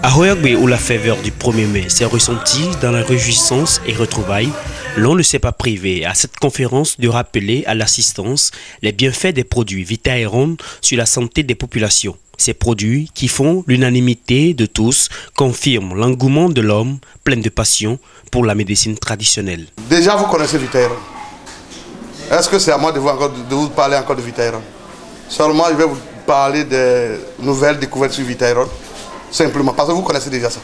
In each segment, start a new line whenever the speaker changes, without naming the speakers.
À Oyagbe, où la ferveur du 1er mai s'est ressentie dans la réjouissance et retrouvailles, l'on ne s'est pas privé à cette conférence de rappeler à l'assistance les bienfaits des produits Vitaeron sur la santé des populations. Ces produits qui font l'unanimité de tous confirment l'engouement de l'homme plein de passion pour la médecine traditionnelle.
Déjà, vous connaissez Vitaeron. Est-ce que c'est à moi de vous parler encore de Vitaeron? Seulement, je vais vous parler des nouvelles découvertes sur Vitaeron. Simplement, parce que vous connaissez déjà ça.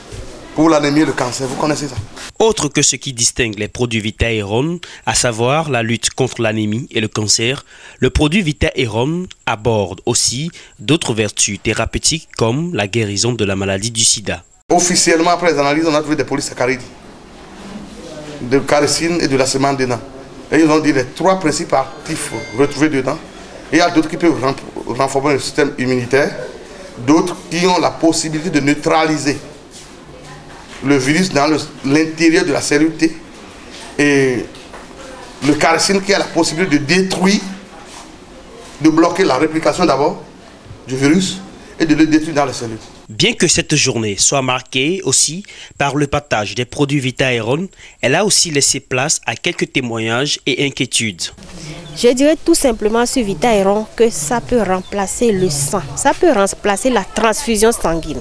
Pour l'anémie et le cancer, vous connaissez ça.
Autre que ce qui distingue les produits Vitaeron, à savoir la lutte contre l'anémie et le cancer, le produit Vitaeron aborde aussi d'autres vertus thérapeutiques comme la guérison de la maladie du sida.
Officiellement, après les analyses, on a trouvé des polysaccharides, de carycine et de la sémence dedans. Et ils ont dit les 3 principes actifs retrouvés dedans. Et il y a d'autres qui peuvent renforcer le système immunitaire, d'autres qui ont la possibilité de neutraliser le virus dans l'intérieur de la cellule T, et le carycine qui a la possibilité de détruire, de bloquer la réplication d'abord du virus et de le détruire dans les cellules.
Bien que cette journée soit marquée aussi par le partage des produits Vitaeron, elle a aussi laissé place à quelques témoignages et inquiétudes.
Je dirais tout simplement sur Vitaeron que ça peut remplacer le sang, ça peut remplacer la transfusion sanguine.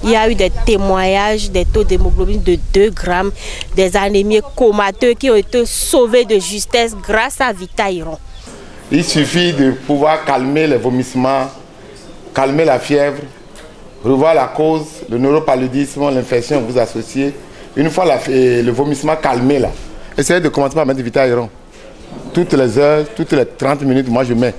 Il y a eu des témoignages, des taux d'hémoglobine de 2 grammes, des anémiés comateux qui ont été sauvés de justesse grâce à Vitaeron.
Il suffit de pouvoir calmer les vomissements, calmer la fièvre, revoir la cause, le neuropaludisme, l'infection que vous associez. Une fois le vomissement calmé, là, essayez de commencer par mettre Vitaeron. Toutes les heures, toutes les 30 minutes, moi je mets.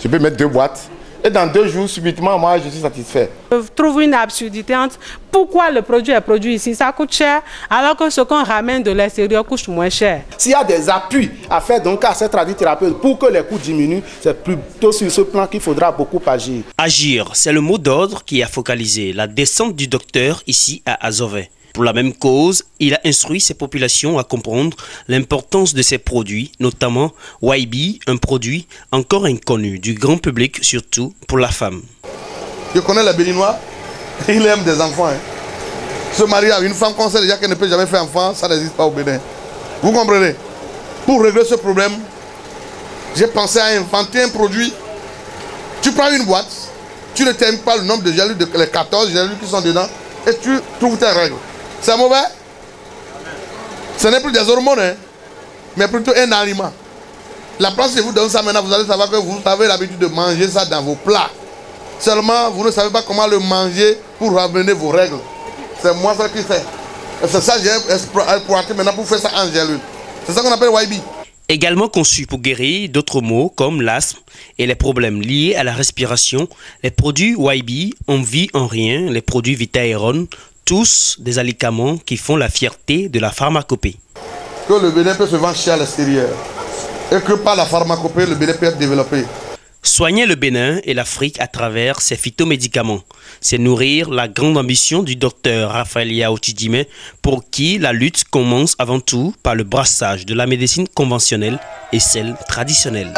Je peux mettre 2 boîtes. Et dans 2 jours, subitement, moi, je suis satisfait.
Je trouve une absurdité entre pourquoi le produit est produit ici, ça coûte cher, alors que ce qu'on ramène de l'extérieur coûte moins cher.
S'il y a des appuis à faire donc à cette radiothérapie pour que les coûts diminuent, c'est plutôt sur ce plan qu'il faudra beaucoup agir.
Agir, c'est le mot d'ordre qui a focalisé la descente du docteur ici à Azové. Pour la même cause, il a instruit ses populations à comprendre l'importance de ces produits, notamment YB, un produit encore inconnu du grand public, surtout pour la femme.
Je connais les Béninois, il aime des enfants. Hein. Se marier avec une femme qu'on sait déjà qu'elle ne peut jamais faire enfant, ça n'existe pas au Bénin. Vous comprenez? Pour régler ce problème, j'ai pensé à inventer un produit. Tu prends une boîte, tu ne t'aimes pas le nombre de gélules, les 14 gélules qui sont dedans, et tu trouves tes règles. C'est mauvais? Ce n'est plus des hormones, hein, mais plutôt un aliment. La place que je vous donne ça maintenant, vous allez savoir que vous avez l'habitude de manger ça dans vos plats. Seulement, vous ne savez pas comment le manger pour ramener vos règles. C'est moi ça qui fait. C'est ça que j'ai exploité maintenant pour faire ça en gélule. C'est ça qu'on appelle YB.
Également conçu pour guérir d'autres maux comme l'asthme et les problèmes liés à la respiration, les produits YB envient en rien les produits Vitaeron, tous des alicaments qui font la fierté de la pharmacopée.
Que le Bénin peut se vendre cher à l'extérieur et que par la pharmacopée, le Bénin peut être développé.
Soigner le Bénin et l'Afrique à travers ces phytomédicaments, c'est nourrir la grande ambition du docteur Raphaël Yao Tidjimé, pour qui la lutte commence avant tout par le brassage de la médecine conventionnelle et celle traditionnelle.